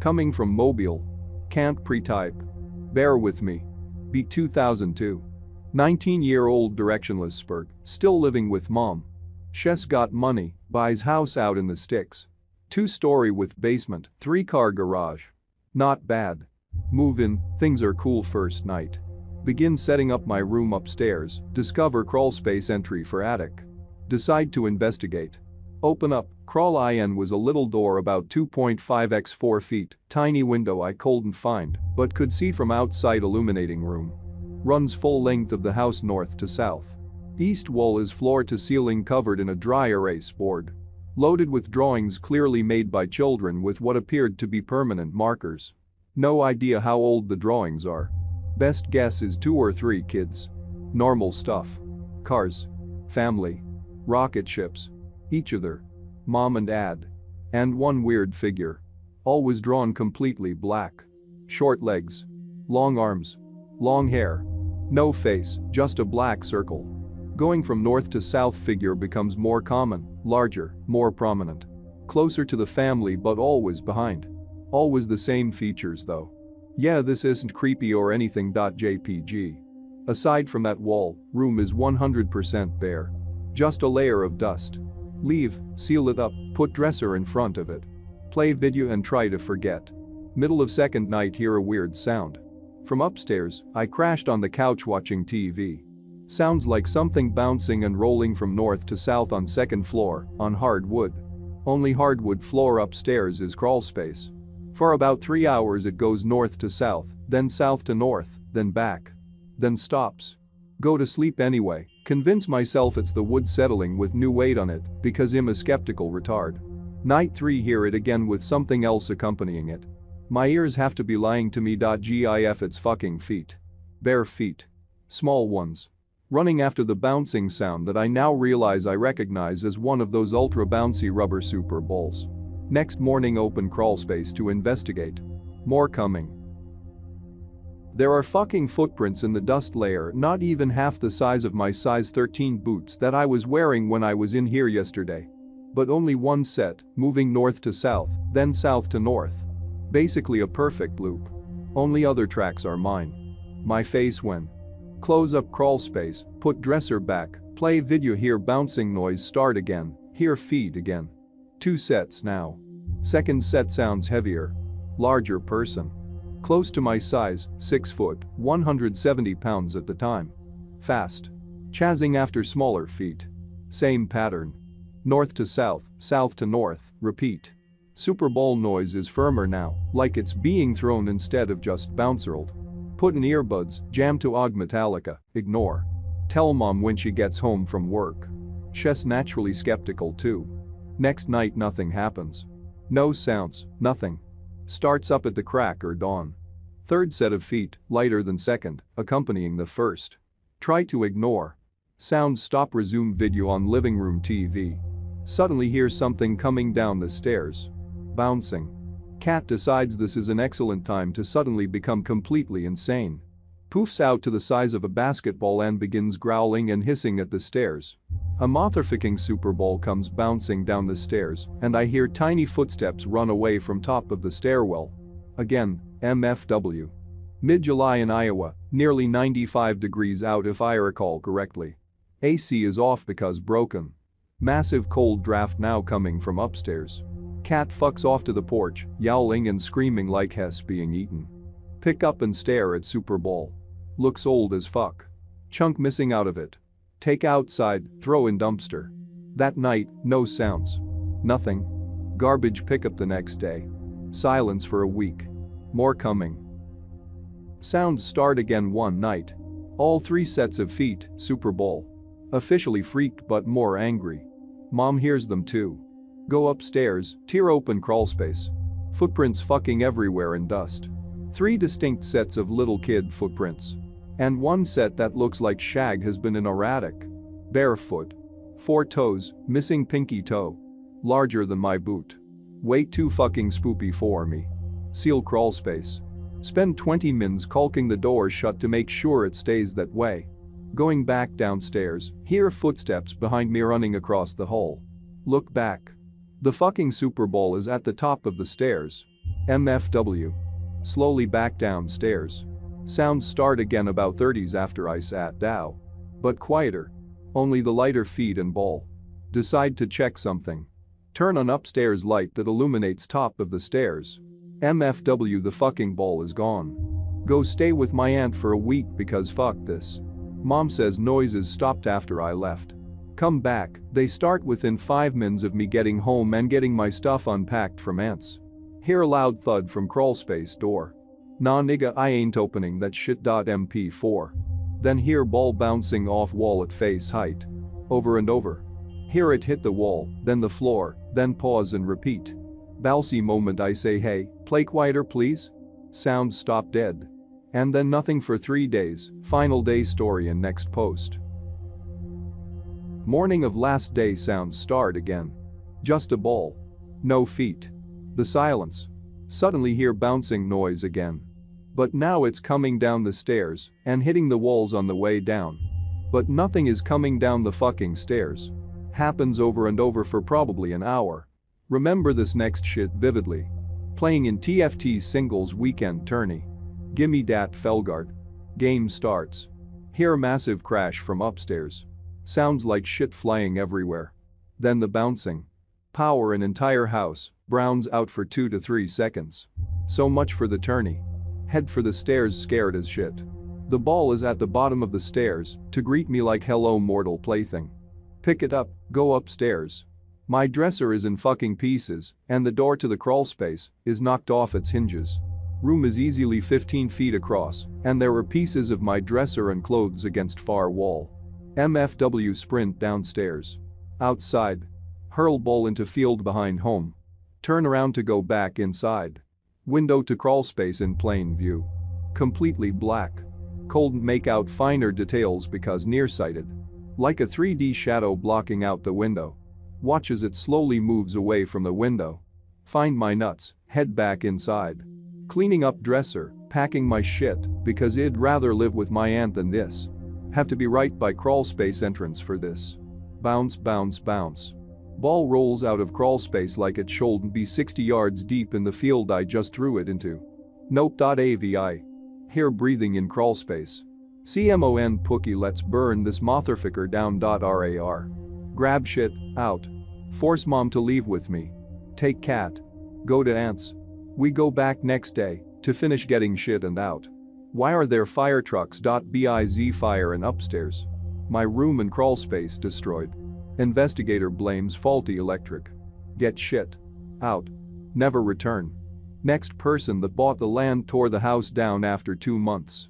Coming from Mobile. Can't pre-type. Bear with me. Beat 2002. 19-year-old directionless spurt, still living with mom. She's got money, buys house out in the sticks. 2-story with basement, 3-car garage. Not bad. Move in, things are cool first night. Begin setting up my room upstairs, discover crawlspace entry for attic. Decide to investigate. Open up, crawl-in was a little door about 2.5 x 4 feet, tiny window I couldn't find, but could see from outside illuminating room. Runs full length of the house north to south. East wall is floor to ceiling covered in a dry erase board. Loaded with drawings clearly made by children with what appeared to be permanent markers. No idea how old the drawings are. Best guess is 2 or 3 kids. Normal stuff. Cars. Family. Rocket ships. Each other. Mom and dad. And one weird figure. Always drawn completely black. Short legs. Long arms. Long hair. No face, just a black circle. Going from north to south figure becomes more common, larger, more prominent. Closer to the family but always behind. Always the same features though. Yeah, this isn't creepy or anything. JPG. Aside from that wall, room is 100% bare. Just a layer of dust. Leave, seal it up, put dresser in front of it. Play video and try to forget. Middle of second night hear a weird sound. From upstairs, I crashed on the couch watching TV. Sounds like something bouncing and rolling from north to south on second floor, on hardwood. Only hardwood floor upstairs is crawl space. For about 3 hours it goes north to south, then south to north, then back. Then stops. Go to sleep anyway, convince myself it's the wood settling with new weight on it, because I'm a skeptical retard. Night 3 hear it again with something else accompanying it. My ears have to be lying to me. Gif it's fucking feet. Bare feet. Small ones. Running after the bouncing sound that I now realize I recognize as one of those ultra bouncy rubber Super Bowls. Next morning open crawl space to investigate. More coming. There are fucking footprints in the dust layer not even half the size of my size 13 boots that I was wearing when I was in here yesterday. But only one set, moving north to south, then south to north. Basically a perfect loop. Only other tracks are mine. My face when. Close up crawl space, put dresser back, play video hear bouncing noise start again, hear feet again. 2 sets now. Second set sounds heavier. Larger person. Close to my size, 6 foot, 170 pounds at the time. Fast. Chasing after smaller feet. Same pattern. North to south, south to north, repeat. Super Bowl noise is firmer now, like it's being thrown instead of just bouncerled. Put in earbuds, jam to Og Metallica, ignore. Tell mom when she gets home from work. She's naturally skeptical too. Next night nothing happens. No sounds, nothing. Starts up at the crack or dawn. Third set of feet, lighter than second, accompanying the first. Try to ignore. Sounds stop resume video on living room TV. Suddenly hear something coming down the stairs. Bouncing. Cat decides this is an excellent time to suddenly become completely insane. Poofs out to the size of a basketball and begins growling and hissing at the stairs. A motherfucking Super Bowl comes bouncing down the stairs, and I hear tiny footsteps run away from top of the stairwell. Again, MFW. Mid-July in Iowa, nearly 95 degrees out if I recall correctly. AC is off because broken. Massive cold draft now coming from upstairs. Cat fucks off to the porch, yowling and screaming like Hess being eaten. Pick up and stare at Super Bowl. Looks old as fuck. Chunk missing out of it. Take outside, throw in dumpster. That night, no sounds. Nothing. Garbage pickup the next day. Silence for a week. More coming. Sounds start again one night. All 3 sets of feet, Super Bowl. Officially freaked but more angry. Mom hears them too. Go upstairs, tear open crawl space. Footprints fucking everywhere in dust. 3 distinct sets of little kid footprints. And 1 set that looks like Shag has been in erratic. Barefoot. 4 toes, missing pinky toe. Larger than my boot. Way too fucking spoopy for me. Seal crawl space. Spend 20 mins caulking the door shut to make sure it stays that way. Going back downstairs, hear footsteps behind me running across the hall. Look back. The fucking Super Bowl is at the top of the stairs. MFW. Slowly back downstairs. Sounds start again about 30s after I sat down. But quieter. Only the lighter feet and ball. Decide to check something. Turn on upstairs light that illuminates top of the stairs. MFW, the fucking ball is gone. Go stay with my aunt for a week because fuck this. Mom says noises stopped after I left. Come back, they start within 5 minutes of me getting home and getting my stuff unpacked from aunt's. Hear a loud thud from crawlspace door. Nah nigga, I ain't opening that shit. MP4. Then hear ball bouncing off wall at face height. Over and over. Hear it hit the wall, then the floor, then pause and repeat. Bouncy moment, I say hey, play quieter please? Sounds stop dead. And then nothing for 3 days, final day story and next post. Morning of last day, sounds start again. Just a ball. No feet. The silence. Suddenly hear bouncing noise again. But now it's coming down the stairs and hitting the walls on the way down. But nothing is coming down the fucking stairs. Happens over and over for probably an hour. Remember this next shit vividly. Playing in TFT singles weekend tourney. Gimme dat Felgard. Game starts. Hear a massive crash from upstairs. Sounds like shit flying everywhere. Then the bouncing. Power an entire house, browns out for 2 to 3 seconds. So much for the tourney. Head for the stairs scared as shit. The ball is at the bottom of the stairs to greet me like hello mortal plaything. Pick it up, go upstairs. My dresser is in fucking pieces and the door to the crawl space is knocked off its hinges. Room is easily 15 feet across and there were pieces of my dresser and clothes against far wall. MFW sprint downstairs. Outside. Hurl ball into field behind home. Turn around to go back inside. Window to crawl space in plain view. Completely black. Cold, make out finer details because nearsighted. Like a 3D shadow blocking out the window. Watch as it slowly moves away from the window. Find my nuts, head back inside. Cleaning up dresser, packing my shit because I'd rather live with my aunt than this. Have to be right by crawl space entrance for this. Bounce, bounce, bounce. Ball rolls out of crawl space like it should be 60 yards deep in the field I just threw it into. Nope.avi. Hear breathing in crawl space. CMON Pookie, let's burn this motherfucker down. RAR. Grab shit, out. Force mom to leave with me. Take cat. Go to aunt's. We go back next day to finish getting shit and out. Why are there fire trucks? Biz fire in upstairs. My room and crawl space destroyed. Investigator blames faulty electric. Get shit. Out. Never return. Next person that bought the land tore the house down after 2 months.